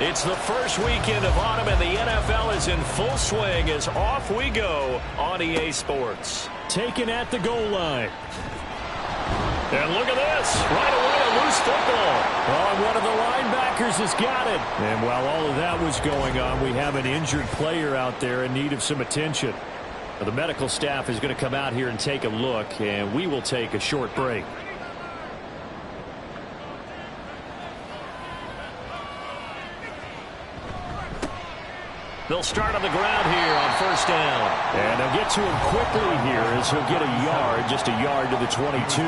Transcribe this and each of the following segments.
It's the first weekend of autumn, and the NFL is in full swing as off we go on EA Sports. Taken at the goal line. And look at this. Right away, a loose football. Oh, one of the linebackers has got it. And while all of that was going on, we have an injured player out there in need of some attention. Well, the medical staff is going to come out here and take a look, and we will take a short break. They'll start on the ground here on first down. And they'll get to him quickly here as he'll get a yard, just a yard to the 22.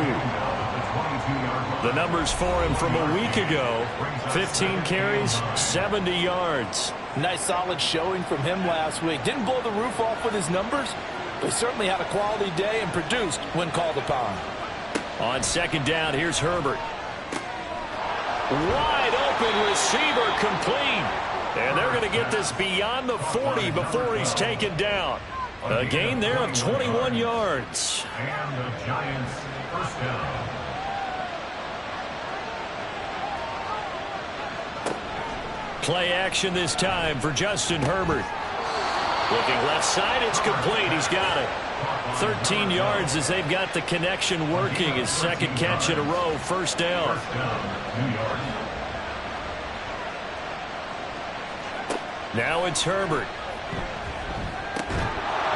The numbers for him from a week ago, 15 carries, 70 yards. Nice solid showing from him last week. Didn't blow the roof off with his numbers, but he certainly had a quality day and produced when called upon. On second down, here's Herbert. Wide open receiver, complete. And they're going to get this beyond the 40 before he's taken down. A gain there of 21 yards. And the Giants first down. Play action this time for Justin Herbert. Looking left side, it's complete. He's got it. 13 yards as they've got the connection working. His second catch in a row, first down. Now it's Herbert.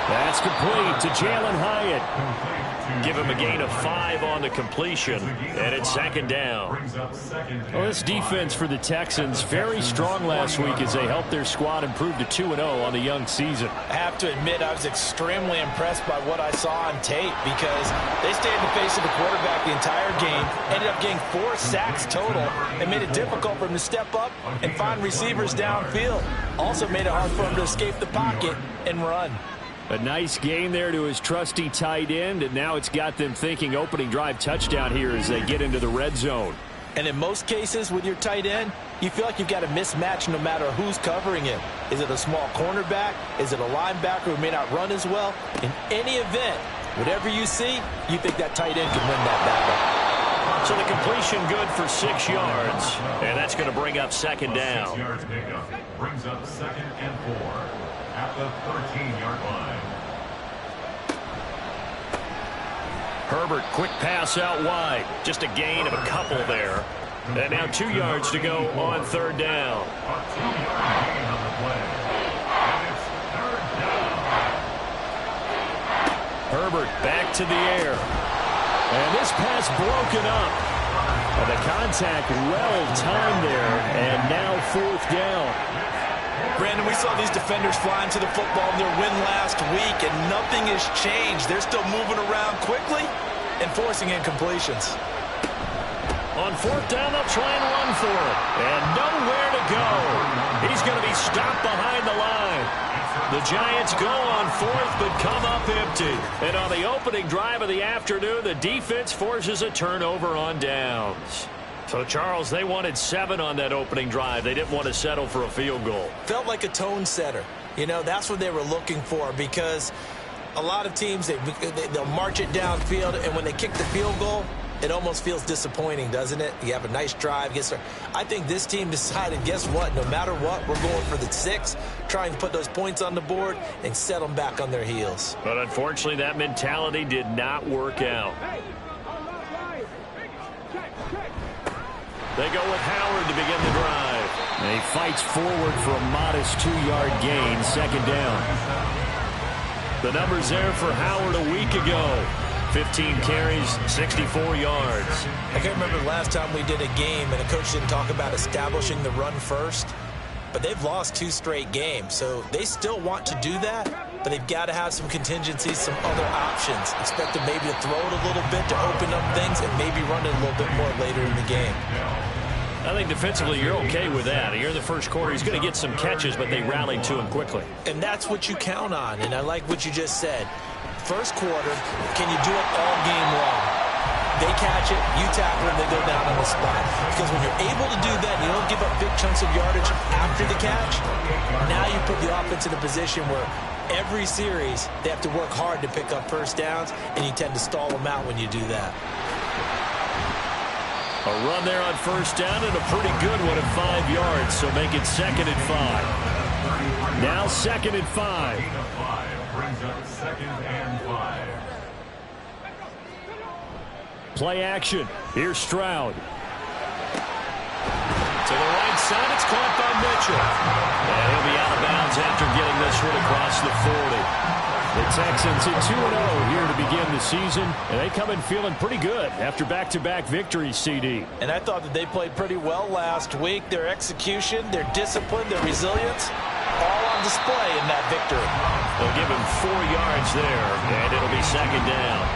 That's complete to Jalen Hyatt. Give him a gain of 5 on the completion, and it's second down. Well, this defense for the Texans, very strong last week as they helped their squad improve to 2-0 on the young season. I have to admit, I was extremely impressed by what I saw on tape because they stayed in the face of the quarterback the entire game, ended up getting 4 sacks total, and made it difficult for him to step up and find receivers downfield. Also made it hard for him to escape the pocket and run. A nice gain there to his trusty tight end, and now it's got them thinking opening drive touchdown here as they get into the red zone. And in most cases with your tight end, you feel like you've got a mismatch no matter who's covering him. Is it a small cornerback? Is it a linebacker who may not run as well? In any event, whatever you see, you think that tight end can win that battle. So the completion good for 6 yards, and that's going to bring up second down. 6 yards pickup brings up second and 4 at the 13-yard line. Herbert, quick pass out wide. Just a gain of a couple there. And now 2 yards to go on third down. A 2-yard gain on the play. And it's third down. Herbert back to the air. And this pass broken up. And the contact well timed there. And now fourth down. Brandon, we saw these defenders flying to the football in their win last week, and nothing has changed. They're still moving around quickly and forcing incompletions. On fourth down, they'll try and run for it. And nowhere to go. He's going to be stopped behind the line. The Giants go on fourth, but come up empty. And on the opening drive of the afternoon, the defense forces a turnover on downs. So, Charles, they wanted 7 on that opening drive. They didn't want to settle for a field goal. Felt like a tone setter. You know, that's what they were looking for because a lot of teams, they'll march it downfield, and when they kick the field goal, it almost feels disappointing, doesn't it? You have a nice drive. I think this team decided, guess what? No matter what, we're going for the 6, trying to put those points on the board and set them back on their heels. But unfortunately, that mentality did not work out. They go with Howard to begin the drive. And he fights forward for a modest 2-yard gain, second down. The numbers there for Howard a week ago. 15 carries, 64 yards. I can't remember the last time we did a game and a coach didn't talk about establishing the run first. But they've lost 2 straight games, so they still want to do that, but they've got to have some contingencies, some other options. Expect them maybe to throw it a little bit to open up things and maybe run it a little bit more later in the game. I think defensively you're okay with that. Here in the first quarter, he's going to get some catches, but they rallied to him quickly. And that's what you count on, and I like what you just said. First quarter, can you do it all game long? They catch it, you tackle them, they go down on the spot. Because when you're able to do that, you don't give up big chunks of yardage after the catch, now you put the offense in a position where every series they have to work hard to pick up first downs, and you tend to stall them out when you do that. A run there on first down and a pretty good one at 5 yards, so make it 2nd and 5. Now 2nd and 5. Brings up 2nd and 5. Play action. Here's Stroud. To the right side, it's caught by Mitchell. And he'll be out of bounds after getting this one across the 40. The Texans at 2-0 here to begin the season, and they come in feeling pretty good after back-to-back victories, CD. And I thought that they played pretty well last week. Their execution, their discipline, their resilience, all on display in that victory. They'll give him 4 yards there, and it'll be 2nd down.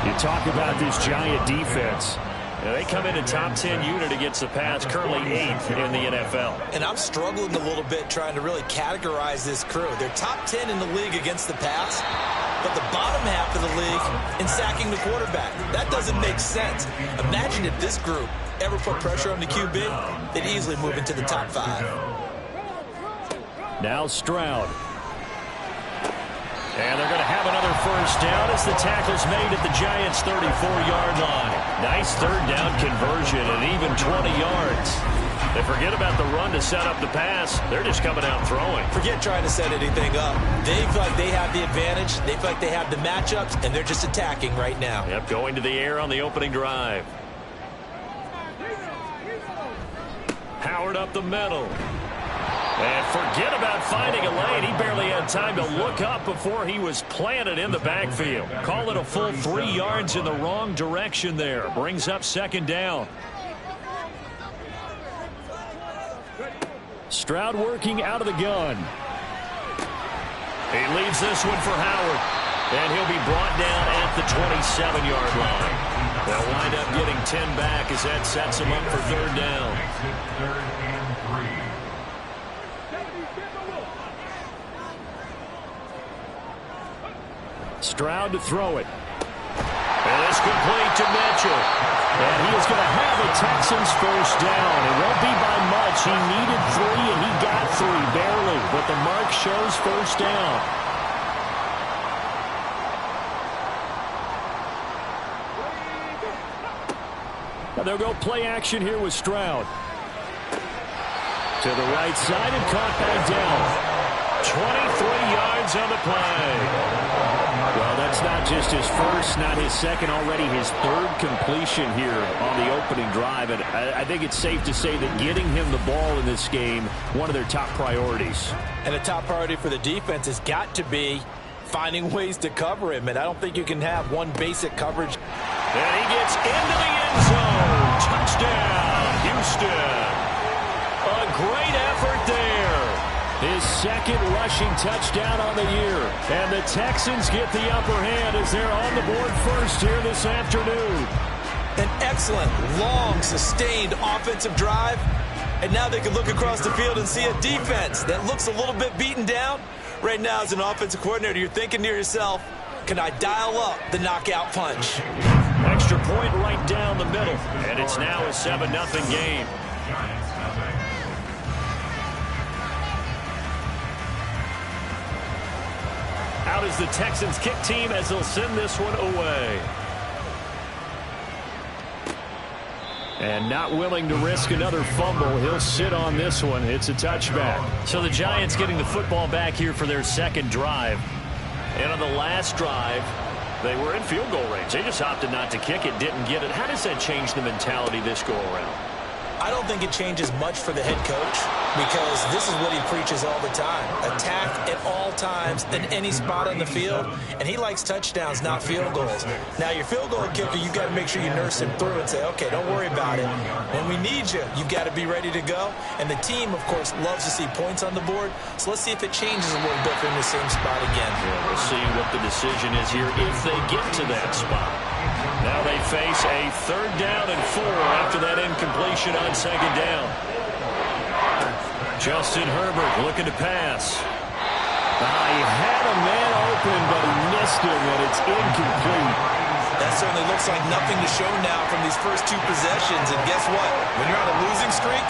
You talk about this Giant defense. They come in a top 10 unit against the pass, currently 8th in the NFL. And I'm struggling a little bit trying to really categorize this crew. They're top 10 in the league against the pass, but the bottom half of the league in sacking the quarterback. That doesn't make sense. Imagine if this group ever put pressure on the QB, they'd easily move into the top 5. Now Stroud. And they're going to have another first down as the tackle's made at the Giants' 34-yard line. Nice 3rd down conversion and even 20 yards. They forget about the run to set up the pass. They're just coming out throwing. Forget trying to set anything up. They feel like they have the advantage. They feel like they have the matchups, and they're just attacking right now. Yep, going to the air on the opening drive. Howard up the middle. And forget about finding a lane. He barely had time to look up before he was planted in the backfield. Call it a full 3 yards in the wrong direction there. Brings up 2nd down. Stroud working out of the gun. He leaves this one for Howard. And he'll be brought down at the 27-yard line. They'll wind up getting 10 back as that sets him up for 3rd down. Third and 3. Stroud to throw it. And it's complete to Mitchell. And he is going to have the Texans first down. It won't be by much. He needed 3, and he got 3, barely. But the mark shows first down. Now they'll go play action here with Stroud. To the right side and caught back down. 23 yards on the play. Well, that's not just his first, not his second, already his 3rd completion here on the opening drive. And I think it's safe to say that getting him the ball in this game, one of their top priorities. And a top priority for the defense has got to be finding ways to cover him. And I don't think you can have one basic coverage. And he gets into the end zone. Touchdown, Houston. A great effort there. His 2nd rushing touchdown on the year. And the Texans get the upper hand as they're on the board first here this afternoon. An excellent, long, sustained offensive drive. And now they can look across the field and see a defense that looks a little bit beaten down. Right now, as an offensive coordinator, you're thinking to yourself, can I dial up the knockout punch? Extra point right down the middle. And it's now a 7-0 game. Out is the Texans kick team as they'll send this one away. And not willing to risk another fumble. He'll sit on this one. It's a touchback. So the Giants getting the football back here for their 2nd drive. And on the last drive, they were in field goal range. They just opted not to kick it, didn't get it. How does that change the mentality this go around? I don't think it changes much for the head coach because this is what he preaches all the time. Attack at all times in any spot on the field, and he likes touchdowns, not field goals. Now, your field goal kicker, you've got to make sure you nurse him through and say, okay, don't worry about it. When we need you, you've got to be ready to go. And the team, of course, loves to see points on the board, so let's see if it changes a little bit from the same spot again. Yeah, we'll see what the decision is here if they get to that spot. Now they face a 3rd down and 4 after that incompletion on 2nd down. Justin Herbert looking to pass. He had a man open, but he missed him, and it's incomplete. That certainly looks like nothing to show now from these first 2 possessions. And guess what? When you're on a losing streak,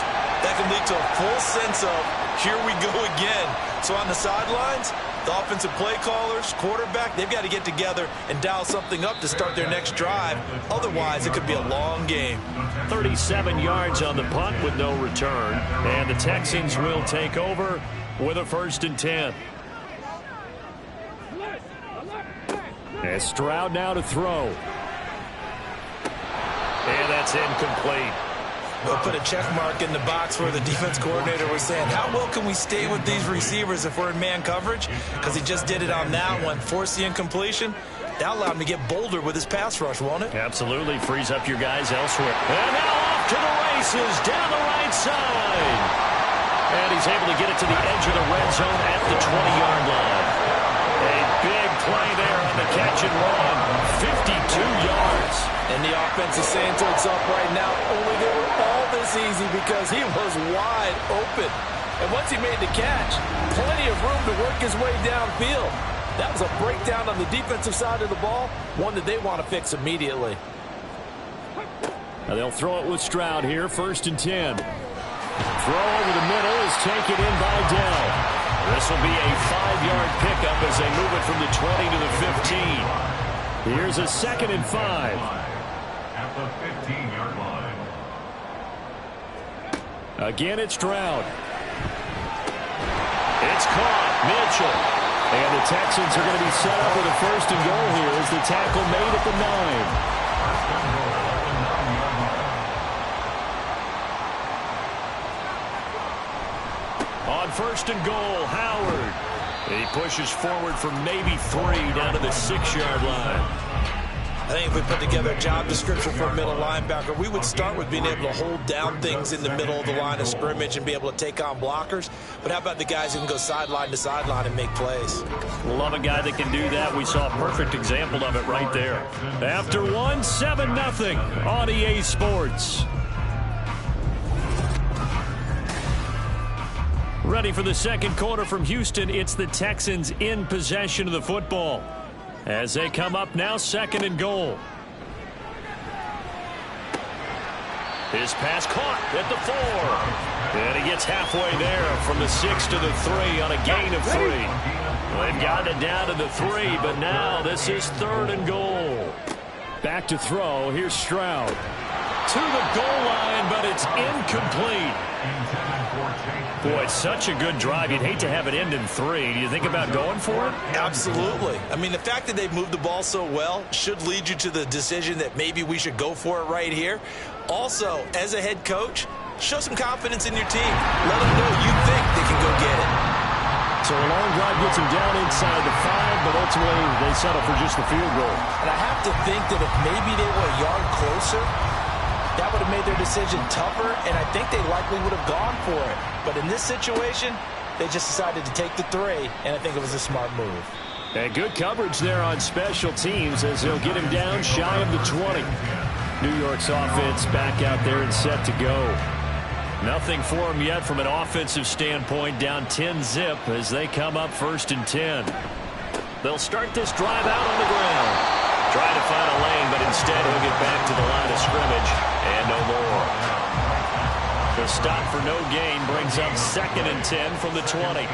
that can lead to a full sense of, here we go again. So on the sidelines, The offensive play callers, quarterback, they've got to get together and dial something up to start their next drive. Otherwise, it could be a long game. 37 yards on the punt with no return. And the Texans will take over with a 1st and 10. And Stroud now to throw. And that's incomplete. We'll put a check mark in the box where the defense coordinator was saying, how well can we stay with these receivers if we're in man coverage? Because he just did it on that one, forced the incompletion. That allowed him to get bolder with his pass rush, won't it? Absolutely. Frees up your guys elsewhere. And now off to the races down the right side. And he's able to get it to the edge of the red zone at the 20-yard line. A big play there on the catch and run. 52 yards. And the offense is saying to itself right now, only they were all this easy because he was wide open. And once he made the catch, plenty of room to work his way downfield. That was a breakdown on the defensive side of the ball, one that they want to fix immediately. Now they'll throw it with Stroud here, 1st and 10. Throw over the middle is taken in by Dell. This will be a 5-yard pickup as they move it from the 20 to the 15. Here's a 2nd and 5. At the 15-yard line. Again, it's Stroud. It's caught. Mitchell. And the Texans are going to be set up with a 1st and goal here as the tackle made at the 9. On 1st and goal, Howard. He pushes forward for maybe 3 down to the 6-yard line. I think if we put together a job description for a middle linebacker, we would start with being able to hold down things in the middle of the line of scrimmage and be able to take on blockers. But how about the guys who can go sideline to sideline and make plays? Love a guy that can do that. We saw a perfect example of it right there. After 1, 7-0 on EA Sports. Ready for the 2nd quarter from Houston. It's the Texans in possession of the football. As they come up now, 2nd and goal. His pass caught at the 4. And he gets halfway there from the 6 to the 3 on a gain of 3. They've gotten it down to the 3, but now this is 3rd and goal. Back to throw. Here's Stroud. To the goal line, but it's incomplete. Boy, it's such a good drive. You'd hate to have it end in 3. Do you think about going for it? Absolutely. I mean, the fact that they've moved the ball so well should lead you to the decision that maybe we should go for it right here. Also, as a head coach, show some confidence in your team. Let them know you think they can go get it. So a long drive gets them down inside the 5, but ultimately they settle for just the field goal. And I have to think that if maybe they were a yard closer, that would have made their decision tougher, and I think they likely would have gone for it. But in this situation, they just decided to take the 3, and I think it was a smart move. And good coverage there on special teams as they'll get him down shy of the 20. New York's offense back out there and set to go. Nothing for them yet from an offensive standpoint, down 10-zip as they come up 1st and 10. They'll start this drive out on the ground. Trying to find a lane, but instead he'll get back to the line of scrimmage and no more. The stop for no gain brings up 2nd and 10 from the 20.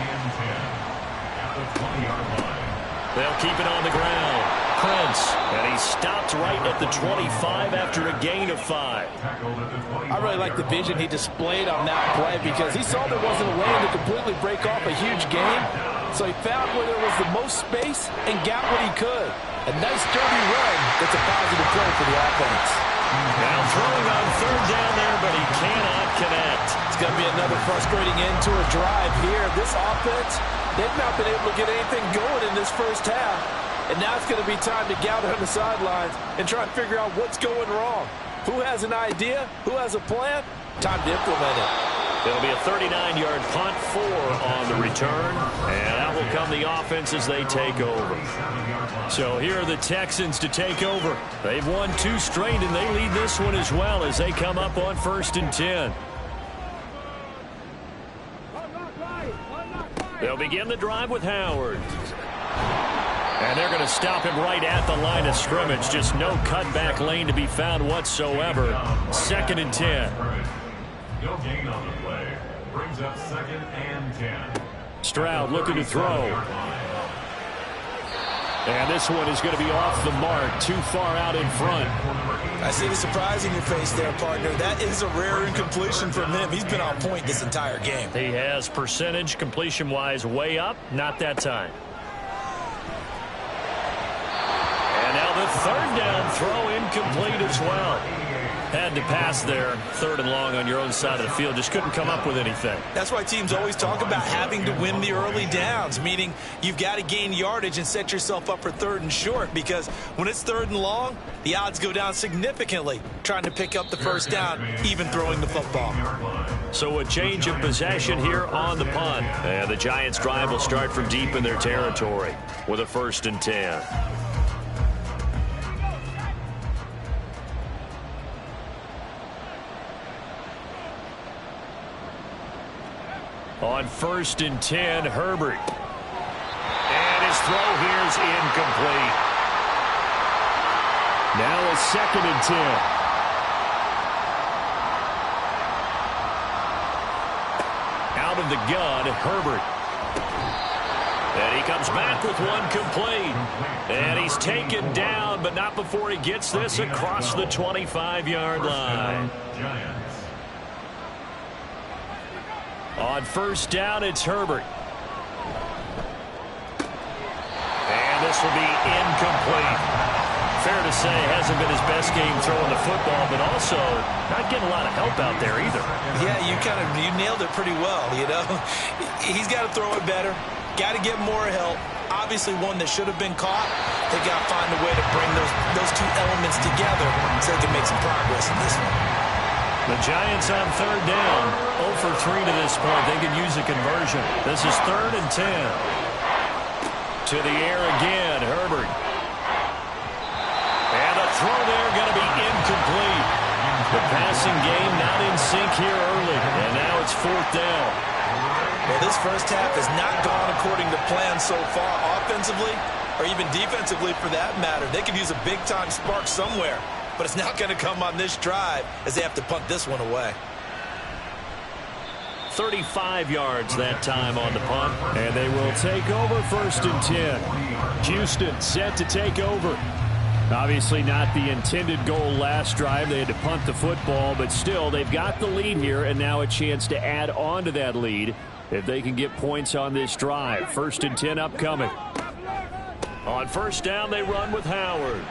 They'll keep it on the ground. Prince, and he stopped right at the 25 after a gain of 5. I really like the vision he displayed on that play because he saw there wasn't a lane to completely break off a huge gain. So he found where there was the most space and got what he could. A nice dirty run that's a positive play for the offense. Now throwing on 3rd down there, but he cannot connect. It's going to be another frustrating end to a drive here. This offense, they've not been able to get anything going in this first half. And now it's going to be time to gather on the sidelines and try and figure out what's going wrong. Who has an idea? Who has a plan? Time to implement it. It'll be a 39-yard punt, 4 on the return, and out will come the offense as they take over. So here are the Texans to take over. They've won 2 straight, and they lead this one as well as they come up on 1st and 10. They'll begin the drive with Howard. And they're going to stop him right at the line of scrimmage. Just no cutback lane to be found whatsoever. 2nd and 10. No gain on the play. Brings up 2nd and 10. Stroud looking to throw. And this one is going to be off the mark, too far out in front. I see the surprise in your face there, partner. That is a rare incompletion from him. He's been on point this entire game. He has percentage completion-wise way up, not that time. And now the third down throw incomplete as well. Had to pass there, third and long on your own side of the field. Just couldn't come up with anything. That's why teams always talk about having to win the early downs, meaning you've got to gain yardage and set yourself up for third and short, because when it's third and long, the odds go down significantly trying to pick up the first down, even throwing the football. So a change of possession here on the punt. And the Giants' drive will start from deep in their territory with a 1st and 10. On 1st and 10, Herbert. And his throw here is incomplete. Now a 2nd and 10. Out of the gun, Herbert. And he comes back with one complete. And he's taken down, but not before he gets this across the 25-yard line. On 1st down, it's Herbert. And this will be incomplete. Fair to say, hasn't been his best game throwing the football, but also not getting a lot of help out there either. Yeah, you nailed it pretty well, you know. He's got to throw it better. Got to get more help. Obviously one that should have been caught. They got to find a way to bring those two elements together so they can make some progress in this one. The Giants on 3rd down, 0 for 3 to this point. They can use a conversion. This is 3rd and 10. To the air again, Herbert. And a throw there going to be incomplete. The passing game not in sync here early. And now it's 4th down. Well, this first half has not gone according to plan so far offensively or even defensively for that matter. They could use a big-time spark somewhere. But it's not going to come on this drive as they have to punt this one away. 35 yards that time on the punt. And they will take over 1st and 10. Houston set to take over. Obviously not the intended goal last drive. They had to punt the football, but still they've got the lead here, and now a chance to add on to that lead if they can get points on this drive. 1st and 10 upcoming. On 1st down, they run with Howard.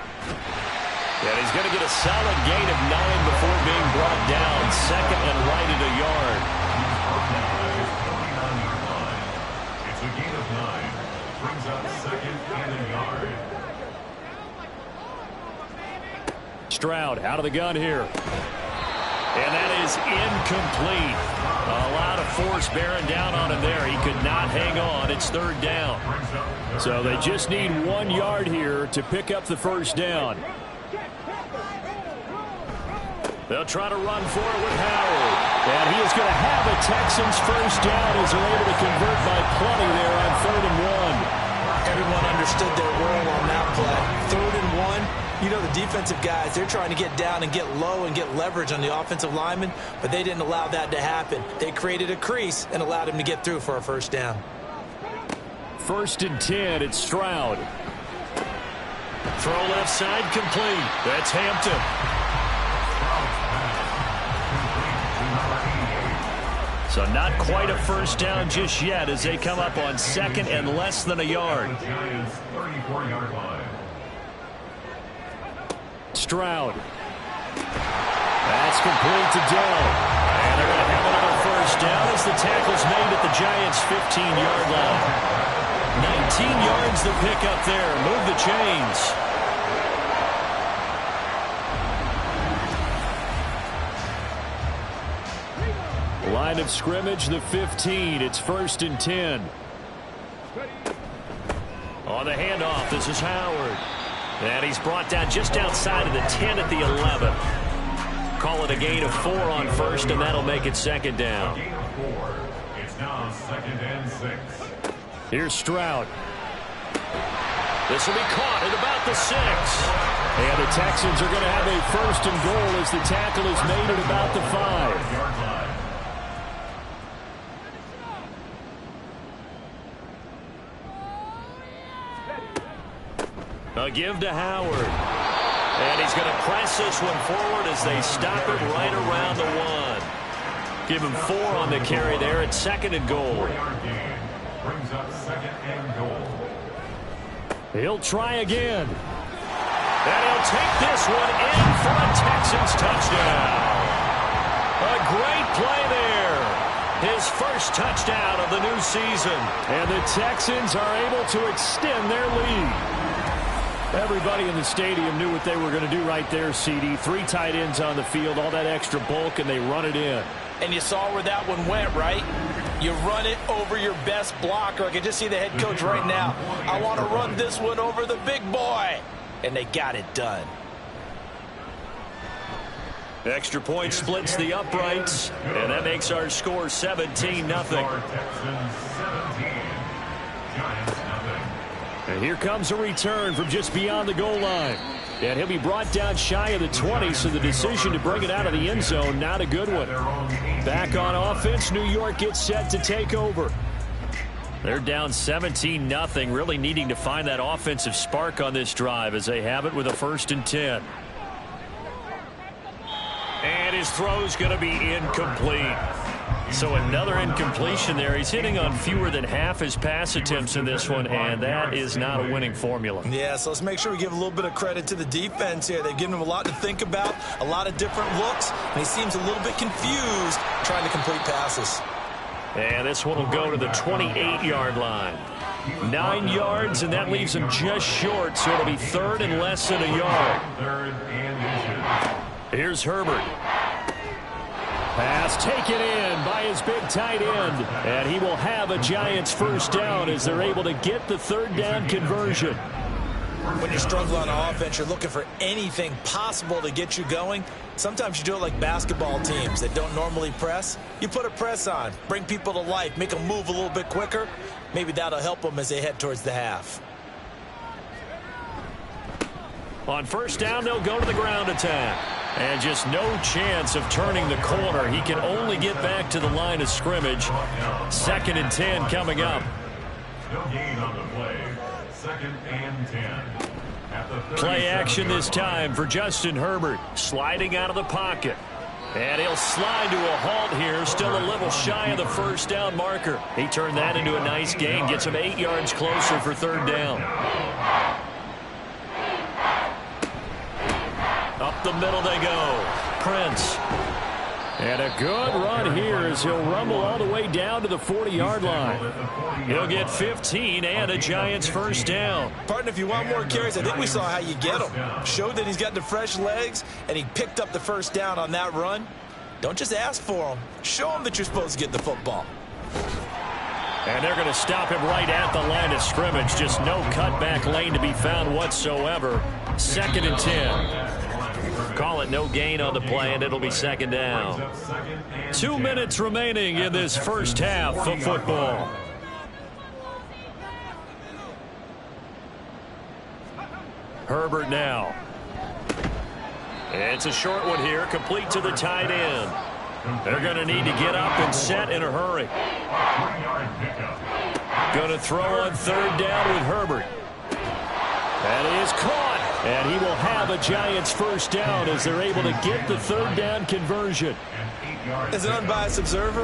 And he's going to get a solid gain of 9 before being brought down. 2nd and right at a yard. It's a gain of 9. Brings up 2nd and a yard. Stroud out of the gun here. And that is incomplete. A lot of force bearing down on him there. He could not hang on. It's 3rd down. So they just need 1 yard here to pick up the 1st down. They'll try to run for it with Howard. And he is going to have a Texans 1st down as they're able to convert by plenty there on 3rd and 1. Everyone understood their role on that play. 3rd and 1. You know, the defensive guys, they're trying to get down and get low and get leverage on the offensive lineman, but they didn't allow that to happen. They created a crease and allowed him to get through for a 1st down. 1st and 10, it's Stroud. Throw left side complete. That's Hampton. So not quite a 1st down just yet as they come up on 2nd and less than a yard. Giants 34-yard line. Stroud. That's complete to Dell. And they're going to have another 1st down as the tackle's made at the Giants' 15-yard line. 19 yards to pick up there. Move the chains. Line of scrimmage, the 15. It's 1st and 10. On the handoff, this is Howard. And he's brought down just outside of the 10 at the 11. Call it a gain of 4 on 1st, and that'll make it 2nd down. Gain of 4. It's now 2nd and 6. Here's Stroud. This will be caught at about the 6. And the Texans are going to have a 1st and goal as the tackle is made at about the 5. Yard line. A give to Howard. And he's going to press this one forward as they stop it right around the 1. Give him 4 on the carry there at 2nd and goal. 4-yard gain brings up 2nd and goal. He'll try again. And he'll take this one in for a Texans touchdown. A great play there. His first touchdown of the new season. And the Texans are able to extend their lead. Everybody in the stadium knew what they were going to do right there, CD. 3 tight ends on the field, all that extra bulk, and they run it in. And you saw where that one went, right? You run it over your best blocker. I can just see the head coach right now. I want to run this one over the big boy. And they got it done. Extra point splits the uprights, and that makes our score 17-0. Texans 17, Giants 0. And here comes a return from just beyond the goal line. And he'll be brought down shy of the 20, so the decision to bring it out of the end zone, not a good one. Back on offense, New York gets set to take over. They're down 17-0, really needing to find that offensive spark on this drive as they have it with a 1st and 10. And his throw's going to be incomplete. So another incompletion there. He's hitting on fewer than half his pass attempts in this one, and that is not a winning formula. Yeah, so let's make sure we give a little bit of credit to the defense here. They've given him a lot to think about, a lot of different looks, and he seems a little bit confused trying to complete passes. And this one will go to the 28-yard line. 9 yards, and that leaves him just short, so it'll be 3rd and less than a yard. 3rd and inches. Here's Herbert. Pass taken in by his big tight end. And he will have a Giants 1st down as they're able to get the 3rd down conversion. When you struggle on offense, you're looking for anything possible to get you going. Sometimes you do it like basketball teams that don't normally press. You put a press on, bring people to life, make them move a little bit quicker. Maybe that'll help them as they head towards the half. On 1st down, they'll go to the ground attack. And just no chance of turning the corner. He can only get back to the line of scrimmage. 2nd and 10 coming up. No gain on the play. 2nd and 10. At the Play action this time for Justin Herbert. Sliding out of the pocket. And he'll slide to a halt here. Still a little shy of the 1st down marker. He turned that into a nice gain. Gets him 8 yards closer for 3rd down. Up the middle they go. Prince. And a good run here as he'll rumble all the way down to the 40-yard line. He'll get 15 and a Giants 1st down. Partner, if you want more carries, I think we saw how you get them. Showed that he's got the fresh legs, and he picked up the 1st down on that run. Don't just ask for him. Show him that you're supposed to get the football. And they're going to stop him right at the line of scrimmage. Just no cutback lane to be found whatsoever. 2nd and 10. Call it no gain on the play, and it'll be 2nd down. 2 minutes remaining in this 1st half of football. Herbert now. It's a short one here, complete to the tight end. They're going to need to get up and set in a hurry. Going to throw on 3rd down with Herbert. That is caught. And he will have a Giants 1st down as they're able to get the 3rd down conversion. As an unbiased observer,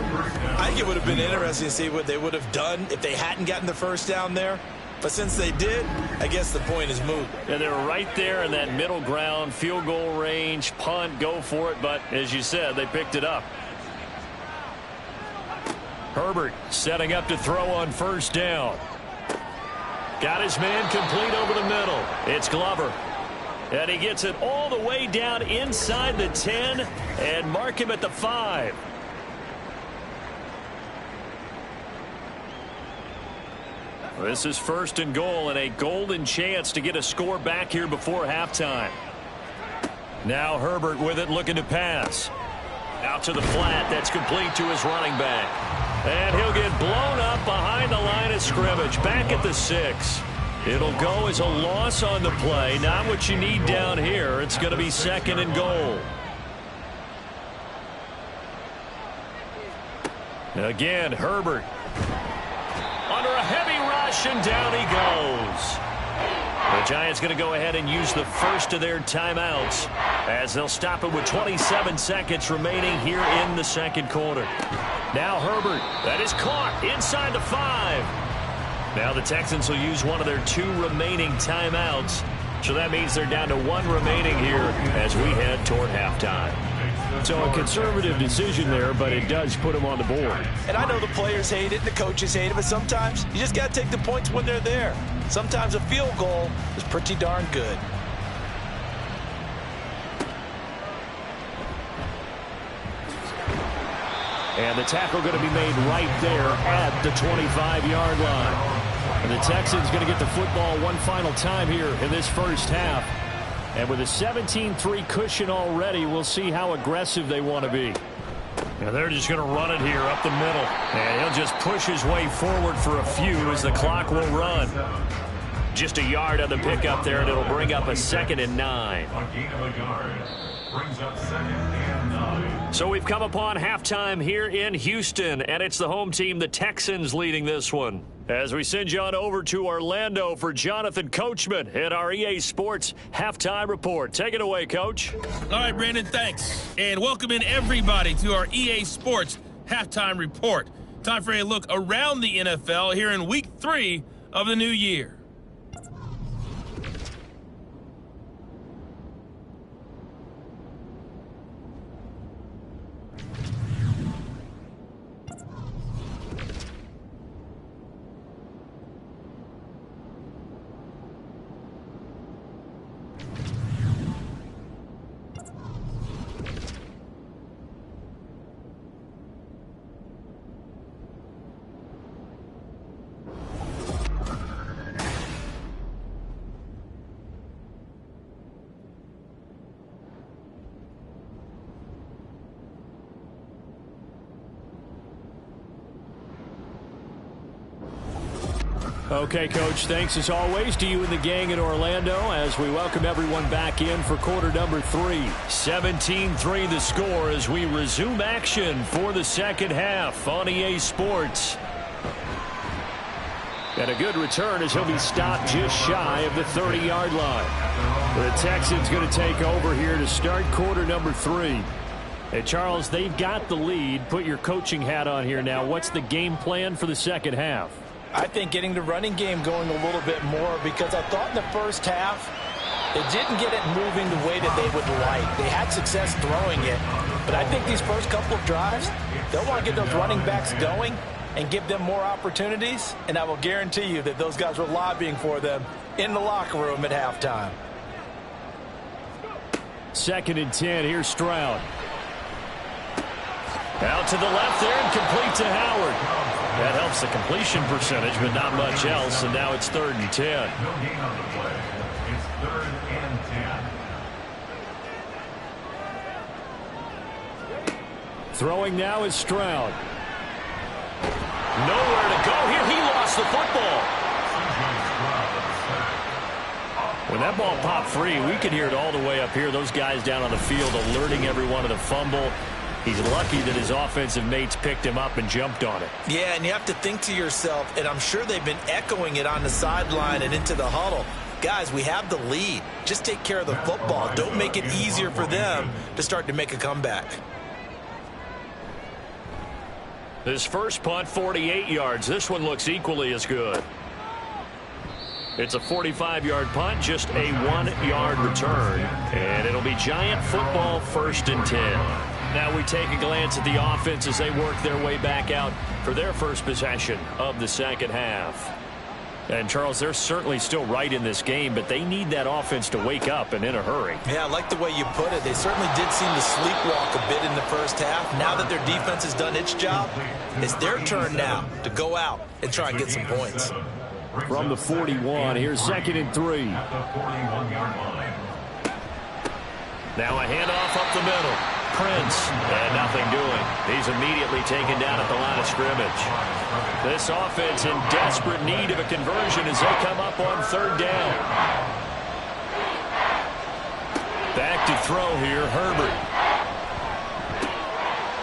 I think it would have been interesting to see what they would have done if they hadn't gotten the 1st down there. But since they did, I guess the point is moot. And they're right there in that middle ground, field goal range, punt, go for it. But as you said, they picked it up. Herbert setting up to throw on 1st down. Got his man complete over the middle. It's Glover. And he gets it all the way down inside the 10 and mark him at the 5. This is 1st and goal and a golden chance to get a score back here before halftime. Now Herbert with it, looking to pass. Out to the flat. That's complete to his running back. And he'll get blown up behind the line of scrimmage. Back at the 6. It'll go as a loss on the play. Not what you need down here. It's going to be 2nd and goal. Again, Herbert. Under a heavy rush, and down he goes. The Giants going to go ahead and use the first of their timeouts as they'll stop it with 27 seconds remaining here in the second quarter. Now Herbert, that is caught inside the 5. Now the Texans will use one of their 2 remaining timeouts. So that means they're down to 1 remaining here as we head toward halftime. So a conservative decision there, but it does put them on the board. And I know the players hate it and the coaches hate it, but sometimes you just got to take the points when they're there. Sometimes a field goal is pretty darn good. And the tackle going to be made right there at the 25-yard line. And the Texans going to get the football one final time here in this first half. And with a 17-3 cushion already, we'll see how aggressive they want to be. And they're just going to run it here up the middle. And he'll just push his way forward for a few as the clock will run. Just a yard on the pickup there, and it'll bring up a 2nd and 9. A gain of a yard. Brings up 2nd and 9. So we've come upon halftime here in Houston, and it's the home team, the Texans, leading this one. As we send you on over to Orlando for Jonathan Coachman at our EA Sports Halftime Report. Take it away, Coach. All right, Brandon, thanks. And welcome in everybody to our EA Sports Halftime Report. Time for a look around the NFL here in Week 3 of the new year. Okay, Coach, thanks as always to you and the gang in Orlando as we welcome everyone back in for quarter number 3. 17-3 the score as we resume action for the second half on EA Sports. And a good return as he'll be stopped just shy of the 30-yard line. The Texans going to take over here to start quarter number 3. Hey, Charles, they've got the lead. Put your coaching hat on here now. What's the game plan for the second half? I think getting the running game going a little bit more because I thought in the first half they didn't get it moving the way that they would like. They had success throwing it, but I think these first couple of drives, they'll want to get those running backs going and give them more opportunities, and I will guarantee you that those guys were lobbying for them in the locker room at halftime. 2nd and 10. Here's Stroud. Out to the left there and complete to Howard. That helps the completion percentage, but not much else, and now it's 3rd and 10. No gain on the play. It's 3rd and 10. Throwing now is Stroud. Nowhere to go here. He lost the football. When that ball popped free, we could hear it all the way up here. Those guys down on the field alerting everyone of the fumble. He's lucky that his offensive mates picked him up and jumped on it. Yeah, and you have to think to yourself, and I'm sure they've been echoing it on the sideline and into the huddle. Guys, we have the lead. Just take care of the football. Don't make it easier for them to start to make a comeback. This first punt, 48 yards. This one looks equally as good. It's a 45-yard punt, just a 1-yard return. And it'll be Giant football, 1st and 10. Now we take a glance at the offense as they work their way back out for their first possession of the second half. And, Charles, they're certainly still right in this game, but they need that offense to wake up and in a hurry. Yeah, I like the way you put it. They certainly did seem to sleepwalk a bit in the first half. Now that their defense has done its job, it's their turn now to go out and try and get some points. From the 41, here's 2nd and 3. At the 41-yard line. Now a handoff up the middle. Prince, and nothing doing. He's immediately taken down at the line of scrimmage. This offense in desperate need of a conversion as they come up on 3rd down. Back to throw here, Herbert.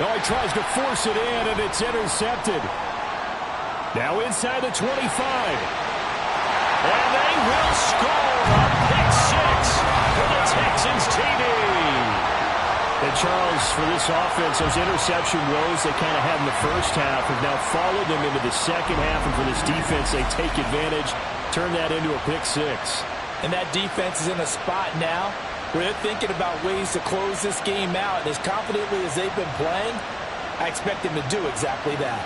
Oh, he tries to force it in, and it's intercepted. Now inside the 25. And they will score a pick six for the Texans TV. And Charles, for this offense, those interception woes they kind of had in the first half have now followed them into the second half. And for this defense, they take advantage, turn that into a pick six. And that defense is in a spot now where they're thinking about ways to close this game out. And as confidently as they've been playing, I expect them to do exactly that.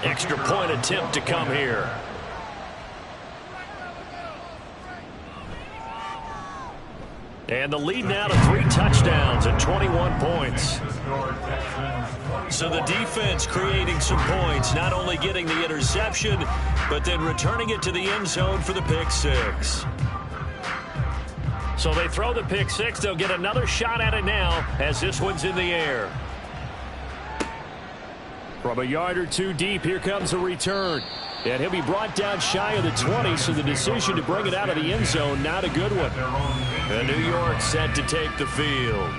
Extra point attempt to come here. And the lead now to 3 touchdowns and 21 points. So the defense creating some points, not only getting the interception, but then returning it to the end zone for the pick six. So they throw the pick six. They'll get another shot at it now as this one's in the air. From a yard or two deep, here comes the return. And he'll be brought down shy of the 20, so the decision to bring it out of the end zone, not a good one. And New York set to take the field.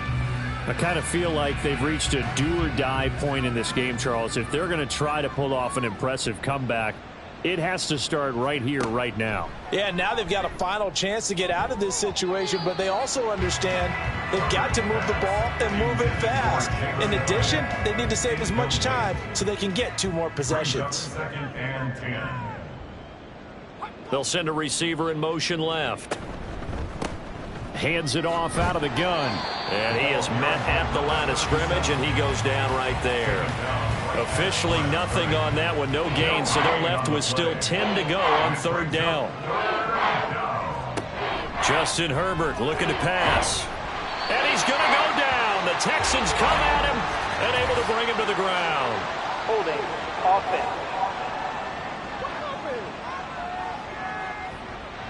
I kind of feel like they've reached a do-or-die point in this game, Charles. If they're going to try to pull off an impressive comeback, it has to start right here, right now. Yeah, now they've got a final chance to get out of this situation, but they also understand they've got to move the ball and move it fast. In addition, they need to save as much time so they can get 2 more possessions. Second and 10. They'll send a receiver in motion left. Hands it off out of the gun. And he is met at the line of scrimmage, and he goes down right there. Officially nothing on that one, no gain, so they're left with still 10 to go on 3rd down. Justin Herbert looking to pass. And he's going to go down. The Texans come at him and able to bring him to the ground. Holding offense.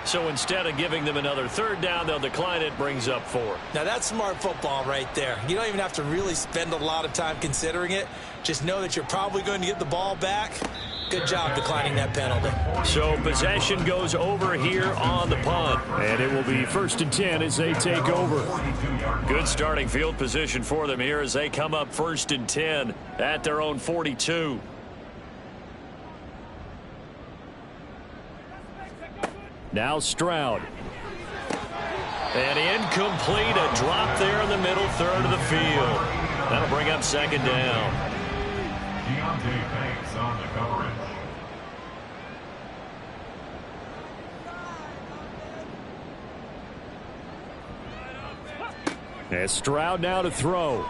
So instead of giving them another 3rd down, they'll decline it, brings up 4. Now, that's smart football right there. You don't even have to really spend a lot of time considering it. Just know that you're probably going to get the ball back. Good job declining that penalty. So possession goes over here on the punt. And it will be 1st and 10 as they take over. Good starting field position for them here as they come up 1st and 10 at their own 42. Now Stroud. And incomplete, a drop there in the middle 3rd of the field. That'll bring up 2nd down. Deontay Banks on the coverage. And Stroud now to throw.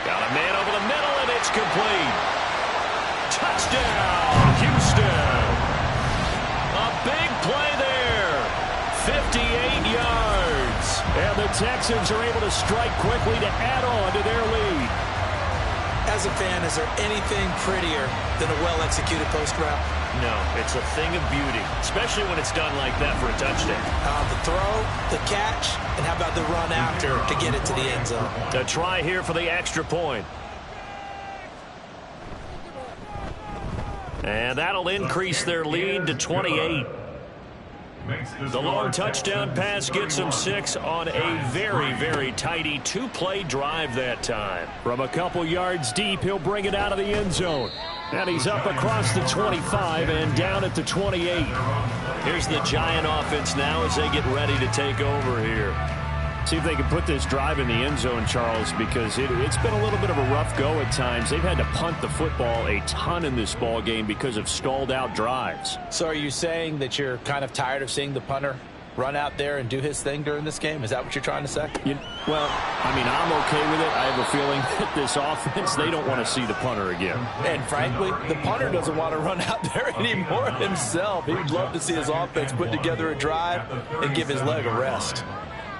Got a man over the middle, and it's complete. Touchdown, Houston. A big play there. 58 yards. And the Texans are able to strike quickly to add on to their lead. As a fan, is there anything prettier than a well-executed post route? No, it's a thing of beauty, especially when it's done like that for a touchdown. The throw, the catch, and how about the run after to get it to the end zone? A try here for the extra point. And that'll increase their lead to 28. The long touchdown pass gets them 6 on a very, very tidy 2-play drive that time. From a couple yards deep, he'll bring it out of the end zone. And he's up across the 25 and down at the 28. Here's the Giant offense now as they get ready to take over here. See if they can put this drive in the end zone, Charles, because it's been a little bit of a rough go at times. They've had to punt the football a ton in this ball game because of stalled out drives. So are you saying that you're kind of tired of seeing the punter run out there and do his thing during this game? Is that what you're trying to say? Well, I mean, I'm okay with it. I have a feeling that this offense, they don't want to see the punter again. And frankly, the punter doesn't want to run out there anymore himself. He would love to see his offense put together a drive and give his leg a rest.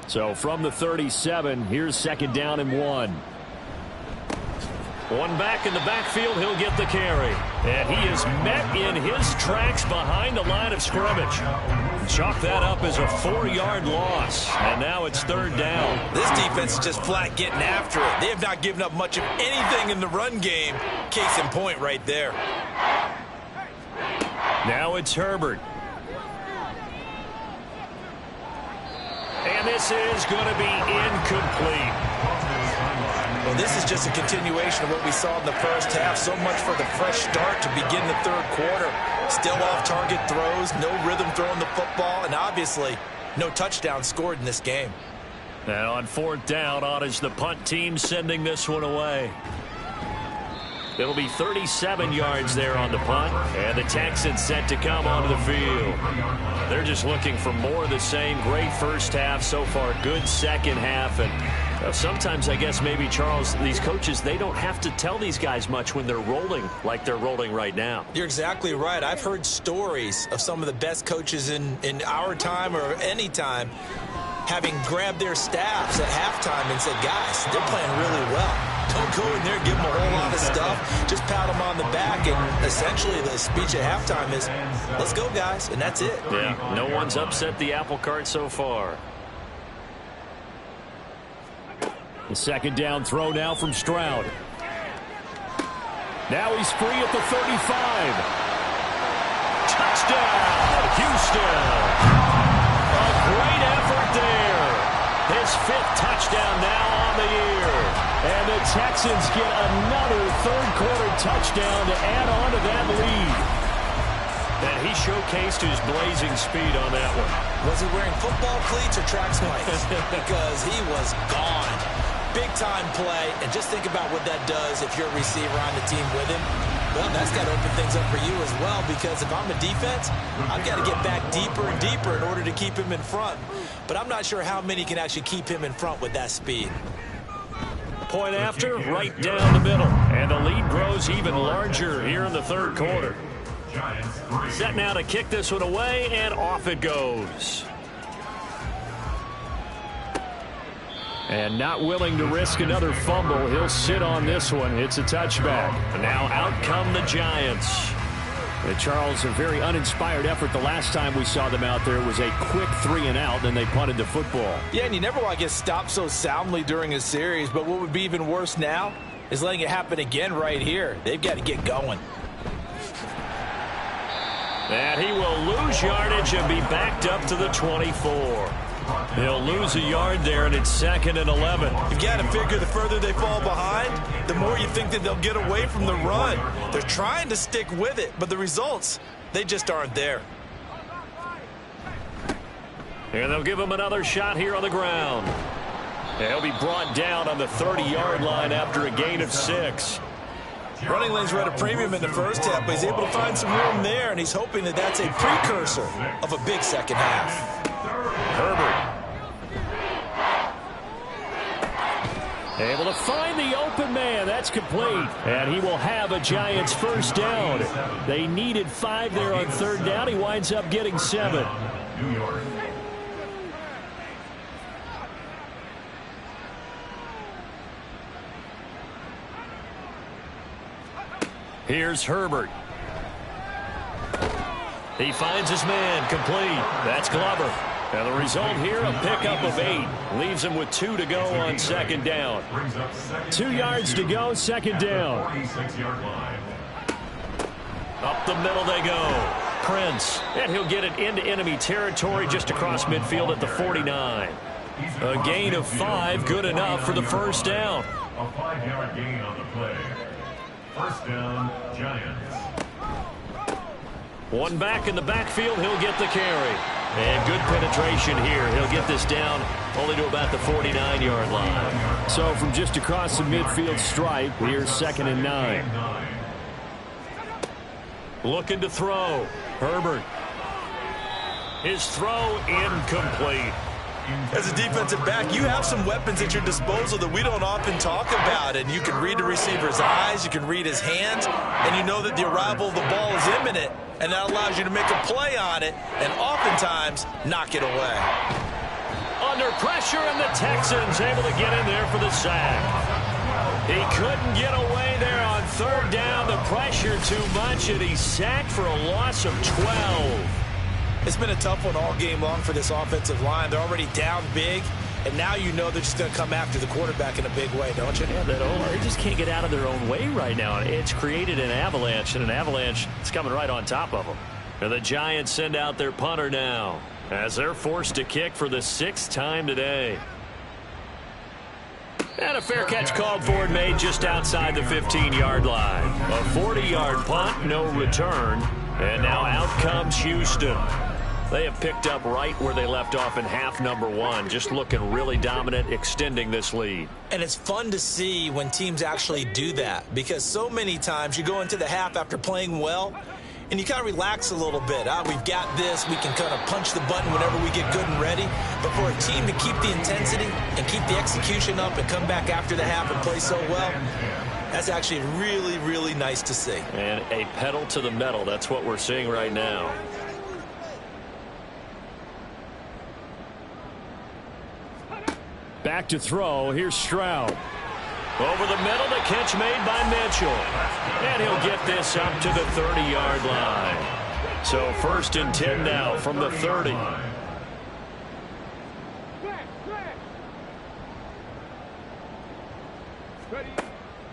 So from the 37, here's 2nd down and 1. One back in the backfield, he'll get the carry. And he is met in his tracks behind the line of scrimmage. Chalk that up as a 4-yard loss. And now it's 3rd down. This defense is just flat getting after it. They have not given up much of anything in the run game. Case in point right there. Now it's Herbert. And this is going to be incomplete. Well, this is just a continuation of what we saw in the first half. So much for the fresh start to begin the third quarter. Still off-target throws, no rhythm throwing the football, and obviously no touchdown scored in this game. And on fourth down, on is the punt team sending this one away. It'll be 37 yards there on the punt, and the Texans set to come onto the field. They're just looking for more of the same. Great first half so far, good second half, and sometimes I guess maybe, Charles, these coaches, they don't have to tell these guys much when they're rolling like they're rolling right now. You're exactly right. I've heard stories of some of the best coaches in our time or any time having grabbed their staffs at halftime and said, guys, they're playing really well. Don't go in there and give them a whole lot of stuff. Just pat them on the back, and essentially the speech at halftime is, let's go, guys, and that's it. Yeah, no one's upset the apple cart so far. The second down throw now from Stroud. Now he's free at the 35. Touchdown, Houston. A great effort there. His 5th touchdown now on the year. And the Texans get another third-quarter touchdown to add on to that lead. And he showcased his blazing speed on that one. Was he wearing football cleats or track spikes? Because he was gone. Big-time play, and just think about what that does if you're a receiver on the team with him. Well, that's got to open things up for you as well, because if I'm a defense, I've got to get back deeper and deeper in order to keep him in front. But I'm not sure how many can actually keep him in front with that speed. Point after, right down the middle. And the lead grows even larger here in the third quarter. Set now to kick this one away, and off it goes. And not willing to risk another fumble, he'll sit on this one. It's a touchback. And now out come the Giants. Charles, a very uninspired effort. The last time we saw them out there was a quick 3-and-out, then they punted the football. Yeah, and you never want to get stopped so soundly during a series, but what would be even worse now is letting it happen again right here. They've got to get going. And he will lose yardage and be backed up to the 24. He'll lose a yard there, and it's 2nd and 11. You've got to figure the further they fall behind, the more you think that they'll get away from the run. They're trying to stick with it, but the results, they just aren't there. And they'll give him another shot here on the ground. And he'll be brought down on the 30-yard line after a gain of 6. Running lanes were at a premium in the first half, but he's able to find some room there, and he's hoping that that's a precursor of a big second half. Herbert. Able to find the open man. That's complete. And he will have a Giants first down. They needed 5 there on third down. He winds up getting 7. Here's Herbert. He finds his man, complete. That's Glover. And the result here, a pickup of 8. Leaves him with 2 to go on second down. 2 yards to go, second down. Up the middle they go. Prince. And he'll get it into enemy territory just across midfield at the 49. A gain of 5, good enough for the first down. A 5-yard gain on the play. First down, Giants. One back in the backfield, he'll get the carry. And good penetration here. He'll get this down only to about the 49-yard line. So from just across the midfield stripe, here's 2nd and 9. Looking to throw. Herbert. His throw incomplete. As a defensive back, you have some weapons at your disposal that we don't often talk about, and you can read the receiver's eyes, you can read his hands, and you know that the arrival of the ball is imminent, and that allows you to make a play on it and oftentimes knock it away. Under pressure, and the Texans able to get in there for the sack. He couldn't get away there on third down. The pressure too much, and he's sacked for a loss of 12. It's been a tough one all game long for this offensive line. They're already down big, and now you know they're just going to come after the quarterback in a big way, don't you? Yeah, they just can't get out of their own way right now. It's created an avalanche, and an avalanche is coming right on top of them. And the Giants send out their punter now as they're forced to kick for the 6th time today. And a fair catch called for and made just outside the 15-yard line. A 40-yard punt, no return. And now out comes Houston. They have picked up right where they left off in half number one, just looking really dominant, extending this lead. And it's fun to see when teams actually do that, because so many times you go into the half after playing well, and you kind of relax a little bit. We've got this. We can kind of punch the button whenever we get good and ready. But for a team to keep the intensity and keep the execution up and come back after the half and play so well, that's actually really, really nice to see. And a pedal to the metal. That's what we're seeing right now. Back to throw. Here's Stroud. Over the middle, the catch made by Mitchell. And he'll get this up to the 30-yard line. So 1st and 10 now from the 30.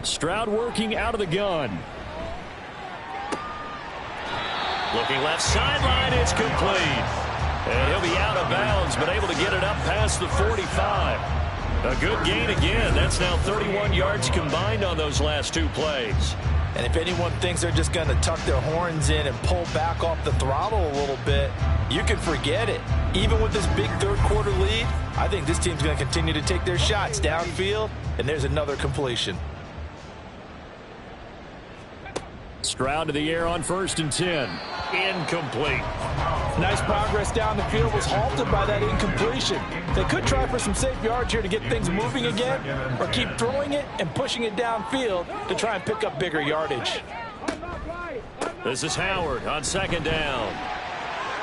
Stroud working out of the gun. Looking left sideline, it's complete. And he'll be out of bounds, but able to get it up past the 45. A good gain again. That's now 31 yards combined on those last two plays. And if anyone thinks they're just going to tuck their horns in and pull back off the throttle a little bit, you can forget it. Even with this big third-quarter lead, I think this team's going to continue to take their shots downfield, and there's another completion. Stroud to the air on 1st and 10. Incomplete. Nice progress down the field was halted by that incompletion. They could try for some safe yards here to get things moving again, or keep throwing it and pushing it downfield to try and pick up bigger yardage. This is Howard on 2nd down.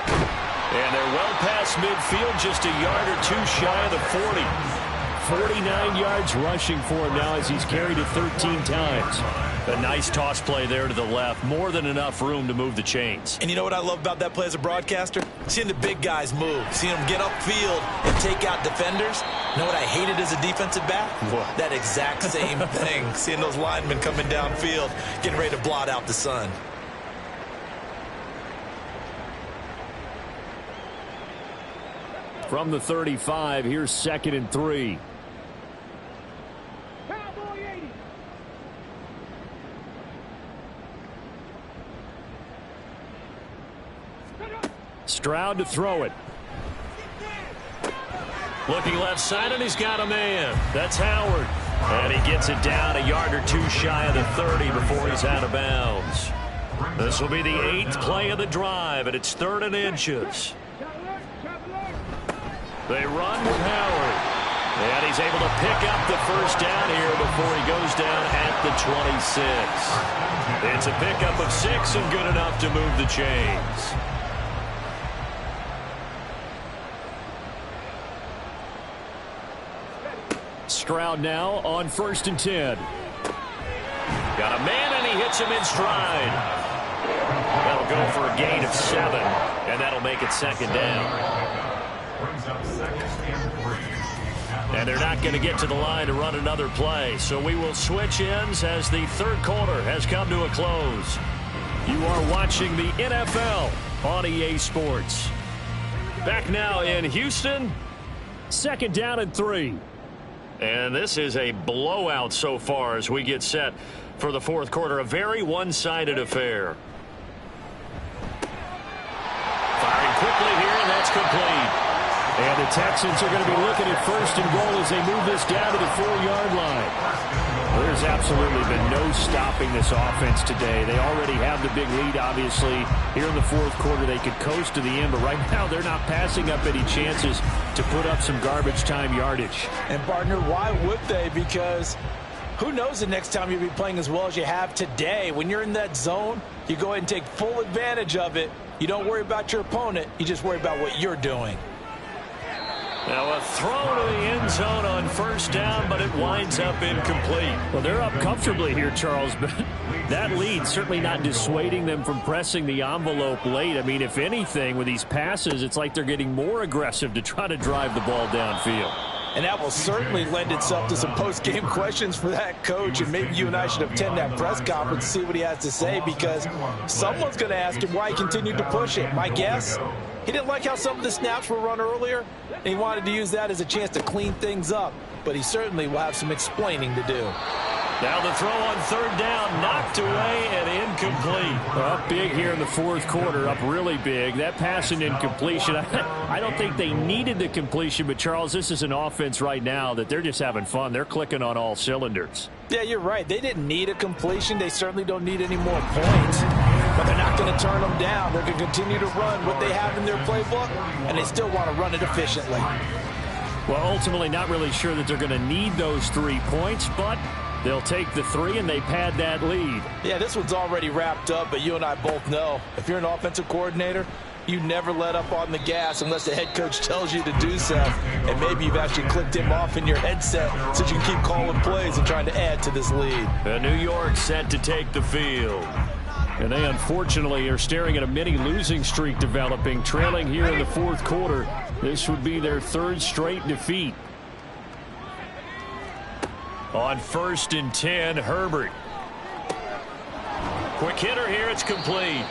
And they're well past midfield, just a yard or two shy of the 40. 49 yards rushing for him now as he's carried it 13 times. A nice toss play there to the left. More than enough room to move the chains. And you know what I love about that play as a broadcaster? Seeing the big guys move. Seeing them get upfield and take out defenders. You know what I hated as a defensive back? What? That exact same thing. Seeing those linemen coming downfield, getting ready to blot out the sun. From the 35, here's 2nd and 3. Stroud to throw it. Looking left side, and he's got a man. That's Howard. And he gets it down a yard or two shy of the 30 before he's out of bounds. This will be the 8th play of the drive, and it's 3rd and inches. They run with Howard. And he's able to pick up the 1st down here before he goes down at the 26. It's a pickup of 6 and good enough to move the chains. Stroud now on 1st and 10. Got a man, and he hits him in stride. That'll go for a gain of 7, and that'll make it 2nd down. Brings up 2nd and 3. And they're not going to get to the line to run another play, so we will switch ends as the 3rd quarter has come to a close. You are watching the NFL on EA Sports. Back now in Houston, 2nd down and 3. And this is a blowout so far as we get set for the 4th quarter. A very one-sided affair. Firing quickly here, and that's complete. And the Texans are going to be looking at 1st and goal as they move this down to the 4-yard line. There's absolutely been no stopping this offense today. They already have the big lead, obviously. Here in the 4th quarter, they could coast to the end, but right now they're not passing up any chances to put up some garbage time yardage. And, partner, why would they? Because who knows the next time you'll be playing as well as you have today. When you're in that zone, you go ahead and take full advantage of it. You don't worry about your opponent. You just worry about what you're doing. Now a throw to the end zone on 1st down, but it winds up incomplete. Well, they're up comfortably here, Charles, but that lead certainly not dissuading them from pressing the envelope late. I mean, if anything, with these passes, it's like they're getting more aggressive to try to drive the ball downfield. And that will certainly lend itself to some post-game questions for that coach, and maybe you and I should attend that press conference to see what he has to say, because someone's going to ask him why he continued to push it. My guess, he didn't like how some of the snaps were run earlier, and he wanted to use that as a chance to clean things up. but he certainly will have some explaining to do. Now the throw on third down, knocked away and incomplete. Up big here in the fourth quarter, up really big. That pass and incompletion, I don't think they needed the completion, but Charles, this is an offense right now that they're just having fun. They're clicking on all cylinders. Yeah, you're right. They didn't need a completion. They certainly don't need any more points. But they're not going to turn them down. They're going to continue to run what they have in their playbook, and they still want to run it efficiently. Well, ultimately not really sure that they're going to need those 3 points, but they'll take the 3 and they pad that lead. Yeah, this one's already wrapped up, but you and I both know if you're an offensive coordinator, you never let up on the gas unless the head coach tells you to do so. And maybe you've actually clicked him off in your headset so you can keep calling plays and trying to add to this lead. New York set to take the field. And they unfortunately are staring at a mini losing streak developing, trailing here in the fourth quarter. This would be their 3rd straight defeat. On 1st and 10, Herbert. Quick hitter here, it's complete.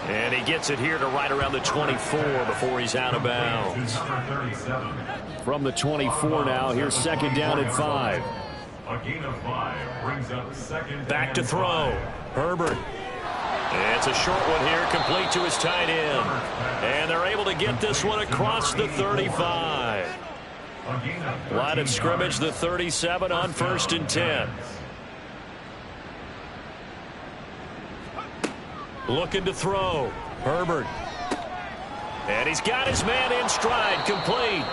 And he gets it here to right around the 24 before he's out of bounds. From the 24 now, here's 2nd down and 5. A gain of 5 brings up 2nd. Back to throw. Herbert. It's a short one here, complete to his tight end. And they're able to get this one across the 35. Line of scrimmage, the 37 on 1st and 10. Looking to throw. Herbert. And he's got his man in stride, complete.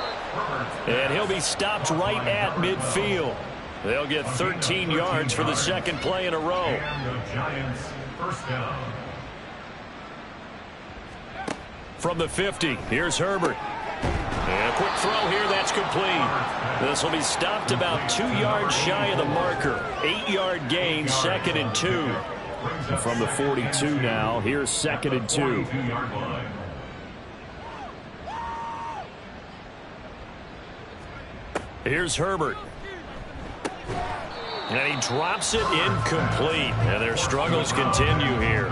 And he'll be stopped right at midfield. They'll get 13 yards for the 2nd play in a row. And the Giants, 1st down. From the 50, here's Herbert. And a quick throw here, that's complete. This will be stopped about 2 yards shy of the marker. 8-yard gain, 2nd and 2. From the 42 now, here's 2nd and 2. Here's Herbert. And he drops it incomplete. And their struggles continue here.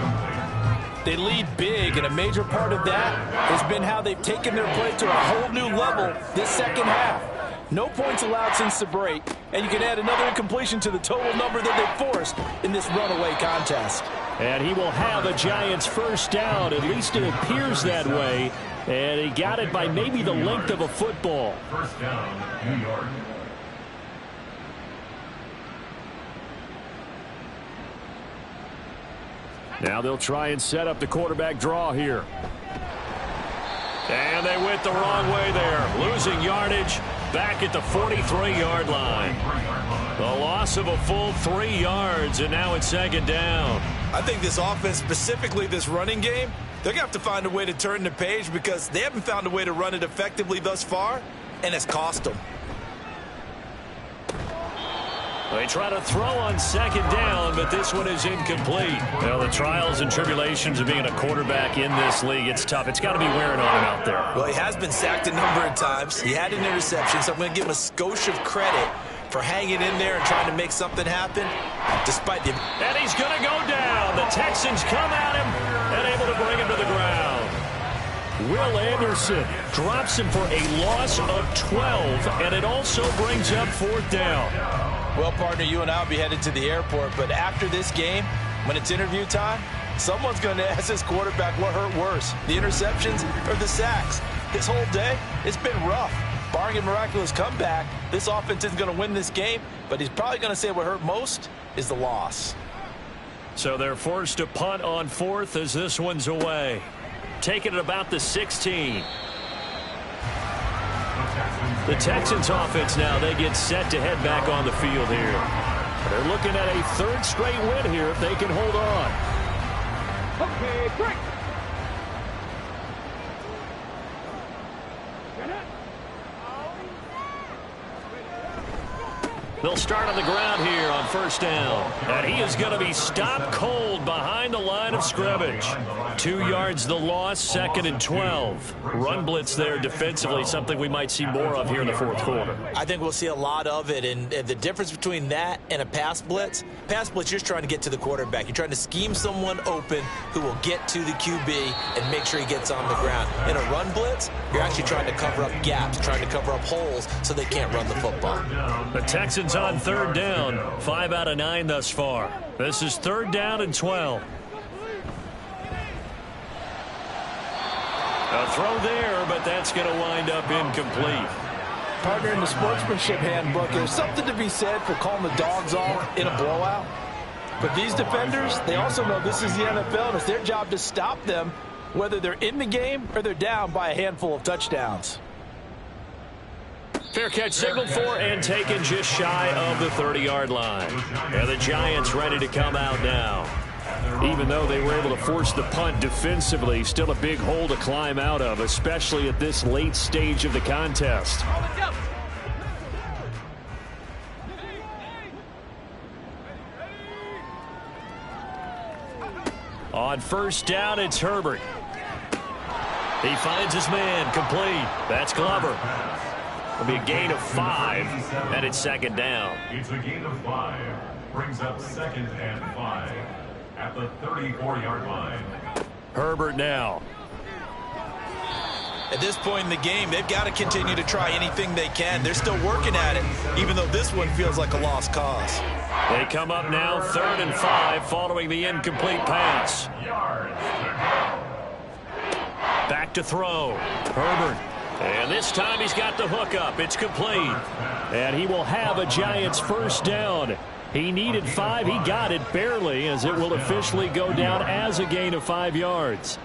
They lead big, and a major part of that has been how they've taken their play to a whole new level this 2nd half. No points allowed since the break, and you can add another incompletion to the total number that they forced in this runaway contest. And he will have a Giants 1st down. At least it appears that way. And he got it by maybe the length of a football. 1st down, New York. Now they'll try and set up the quarterback draw here. And they went the wrong way there. Losing yardage back at the 43-yard line. The loss of a full 3 yards, and now it's 2nd down. I think this offense, specifically this running game, they're going to have to find a way to turn the page because they haven't found a way to run it effectively thus far, and it's cost them. They try to throw on 2nd down, but this one is incomplete. Well, the trials and tribulations of being a quarterback in this league, it's tough. It's got to be wearing on him out there. Well, he has been sacked a number of times. He had an interception, so I'm going to give him a skosh of credit for hanging in there and trying to make something happen despite the... And he's going to go down. The Texans come at him and able to bring him to the ground. Will Anderson drops him for a loss of 12, and it also brings up 4th down. Well, partner, you and I will be headed to the airport, but after this game, when it's interview time, someone's going to ask this quarterback what hurt worse, the interceptions or the sacks. This whole day, it's been rough. Barring a miraculous comeback, this offense isn't going to win this game, but he's probably going to say what hurt most is the loss. So they're forced to punt on 4th as this one's away. Taking it about the 16. The Texans offense now, they get set to head back on the field here. They're looking at a 3rd straight win here if they can hold on. Okay, break. They'll start on the ground here on first down. And he is going to be stopped cold behind the line of scrimmage. 2 yards the loss, 2nd and 12. Run blitz there defensively, something we might see more of here in the fourth quarter. I think we'll see a lot of it, and the difference between that and a pass blitz, you're just trying to get to the quarterback. You're trying to scheme someone open who will get to the QB and make sure he gets on the ground. In a run blitz, you're actually trying to cover up gaps, trying to cover up holes so they can't run the football. The Texans on third down, 5 out of 9 thus far. This is 3rd down and 12. A throw there, but that's going to wind up incomplete. Partner, in the sportsmanship handbook, there's something to be said for calling the dogs off in a blowout. But these defenders, they also know this is the NFL, and it's their job to stop them, whether they're in the game or they're down by a handful of touchdowns. Fair catch signaled for and taken just shy of the 30-yard line. And the Giants ready to come out now. Even though they were able to force the punt defensively, still a big hole to climb out of, especially at this late stage of the contest. On first down, it's Herbert. He finds his man, complete. That's Glover. It'll be a gain of 5, and it's 2nd down. It's a gain of 5. Brings up 2nd and 5 at the 34-yard line. Herbert now. At this point in the game, they've got to continue to try anything they can. They're still working at it, even though this one feels like a lost cause. They come up now 3rd and 5 following the incomplete pass. Back to throw. Herbert. And this time he's got the hook up. It's complete. And he will have a Giants first down. He needed 5. He got it barely, as it will officially go down as a gain of 5 yards.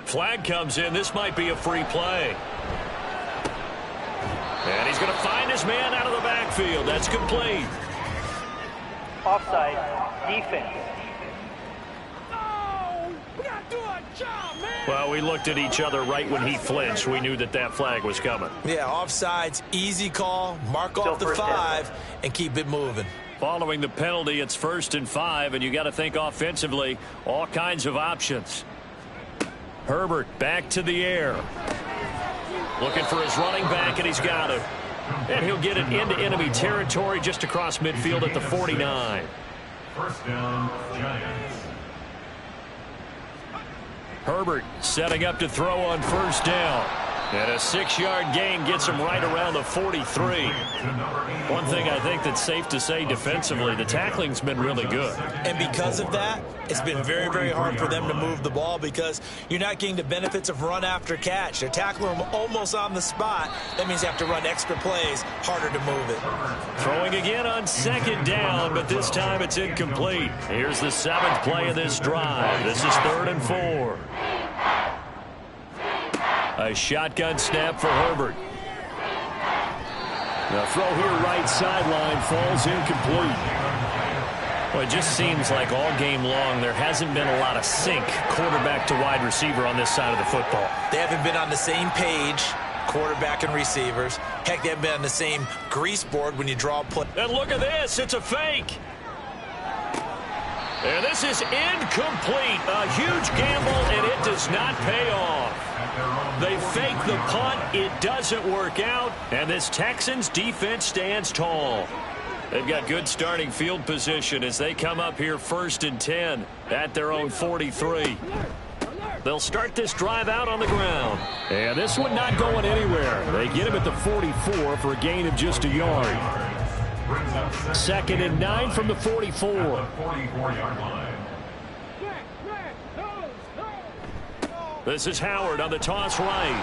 Flag comes in. This might be a free play. And he's going to find his man out of the backfield. That's complete. Offside. Defense. Well, we looked at each other right when he flinched. We knew that that flag was coming. Yeah, offsides, easy call, mark off the 5, and keep it moving. Following the penalty, it's 1st and 5, and you got to think offensively, all kinds of options. Herbert back to the air. Looking for his running back, and he's got it. And he'll get it into enemy territory just across midfield at the 49. First down, Giants. Herbert setting up to throw on first down. And a 6-yard gain gets him right around the 43. One thing I think that's safe to say defensively, the tackling's been really good. And because of that, it's been very, very hard for them to move the ball because you're not getting the benefits of run after catch. They're tackling them almost on the spot. That means they have to run extra plays, harder to move it. Throwing again on 2nd down, but this time it's incomplete. Here's the 7th play of this drive. This is 3rd and 4. A shotgun snap for Herbert. The throw here right sideline falls incomplete. Well, it just seems like all game long there hasn't been a lot of sync quarterback to wide receiver on this side of the football. They haven't been on the same page, quarterback and receivers. Heck, they haven't been on the same grease board when you draw a play. And look at this. It's a fake. And this is incomplete. A huge gamble, and it does not pay off. They fake the punt. It doesn't work out. And this Texans defense stands tall. They've got good starting field position as they come up here 1st and 10 at their own 43. They'll start this drive out on the ground. And this one not going anywhere. They get him at the 44 for a gain of just a yard. 2nd and 9 from the 44. 44-yard line. This is Howard on the toss right.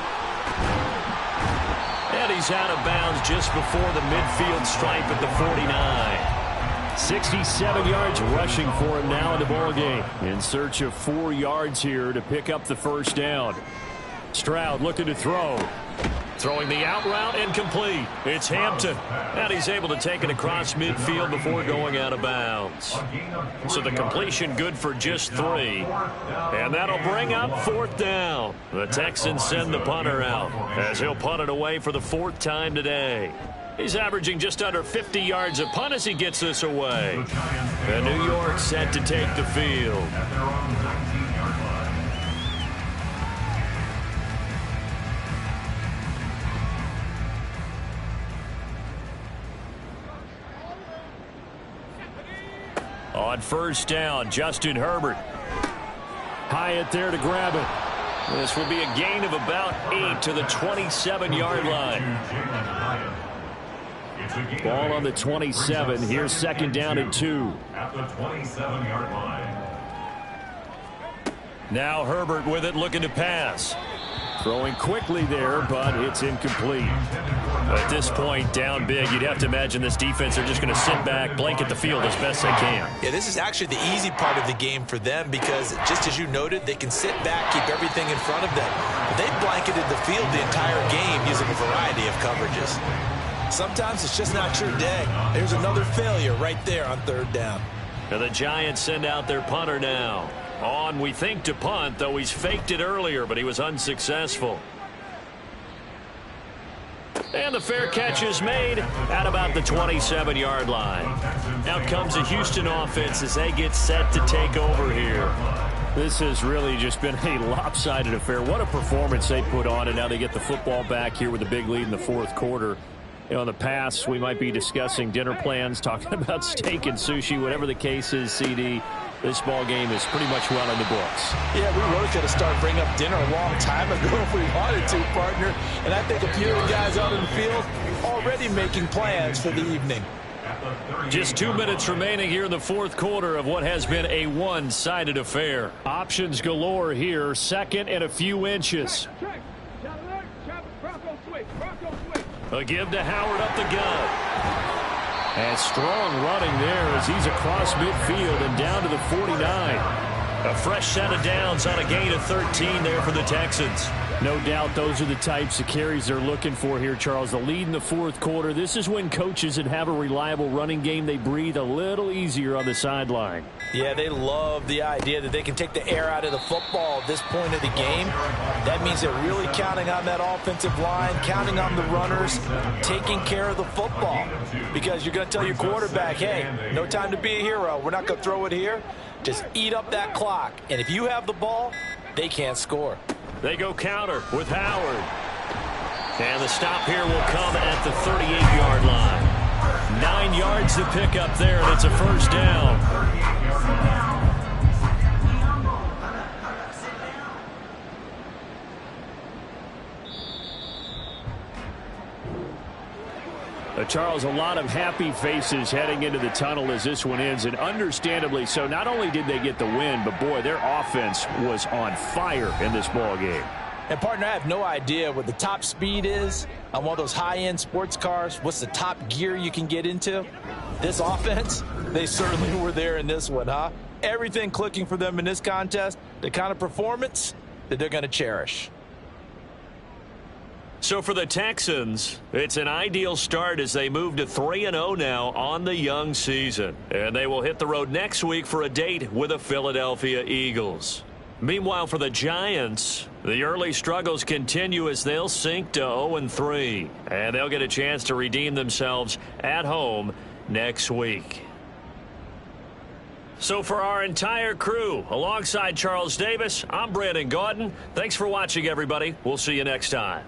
And he's out of bounds just before the midfield stripe at the 49. 67 yards rushing for him now in the ballgame. In search of 4 yards here to pick up the first down. Stroud looking to throw. Throwing the out route incomplete. It's Hampton. And he's able to take it across midfield before going out of bounds. So the completion good for just 3. And that'll bring up 4th down. The Texans send the punter out as he'll punt it away for the 4th time today. He's averaging just under 50 yards a punt as he gets this away. And New York set to take the field. On 1st down, Justin Herbert. Hyatt there to grab it. This will be a gain of about 8 to the 27-yard line. Ball on the 27. Here's 2nd down and 2. At the 27-yard line. Now Herbert with it, looking to pass. Throwing quickly there, but it's incomplete. At this point, down big, you'd have to imagine this defense are just going to sit back, blanket the field as best they can. Yeah, this is actually the easy part of the game for them because, just as you noted, they can sit back, keep everything in front of them. They've blanketed the field the entire game using a variety of coverages. Sometimes it's just not your day. There's another failure right there on 3rd down. And the Giants send out their punter now. On, we think, to punt, though he's faked it earlier, but he was unsuccessful. And the fair catch is made at about the 27-yard line. Out comes the Houston offense as they get set to take over here. This has really just been a lopsided affair. What a performance they put on, and now they get the football back here with a big lead in the 4th quarter. You know, in the past, we might be discussing dinner plans, talking about steak and sushi, whatever the case is, CD. This ball game is pretty much well in the books. Yeah, we really could have started bringing up dinner a long time ago if we wanted to, partner. And I think a few of the guys out in the field already making plans for the evening. Just 2 minutes remaining here in the 4th quarter of what has been a one-sided affair. Options galore here, 2nd and a few inches. A give to Howard up the gut. And strong running there as he's across midfield and down to the 49. A fresh set of downs on a gain of 13 there for the Texans. No doubt those are the types of carries they're looking for here, Charles. The lead in the 4th quarter. This is when coaches that have a reliable running game, they breathe a little easier on the sideline. Yeah, they love the idea that they can take the air out of the football at this point of the game. That means they're really counting on that offensive line, counting on the runners, taking care of the football. Because you're going to tell your quarterback, hey, no time to be a hero. We're not going to throw it here. Just eat up that clock. And if you have the ball, they can't score. They go counter with Howard. And the stop here will come at the 38-yard line. 9 yards to pick up there, and it's a 1st down. Charles, a lot of happy faces heading into the tunnel as this one ends, and understandably so. Not only did they get the win, but boy, their offense was on fire in this ball game. And partner, I have no idea what the top speed is on one of those high-end sports cars. What's the top gear you can get into? This offense, they certainly were there in this one, huh? Everything clicking for them in this contest, the kind of performance that they're going to cherish. So for the Texans, it's an ideal start as they move to 3-0 now on the young season. And they will hit the road next week for a date with the Philadelphia Eagles. Meanwhile, for the Giants, the early struggles continue as they'll sink to 0-3. And they'll get a chance to redeem themselves at home next week. So for our entire crew, alongside Charles Davis, I'm Brandon Gaudin. Thanks for watching, everybody. We'll see you next time.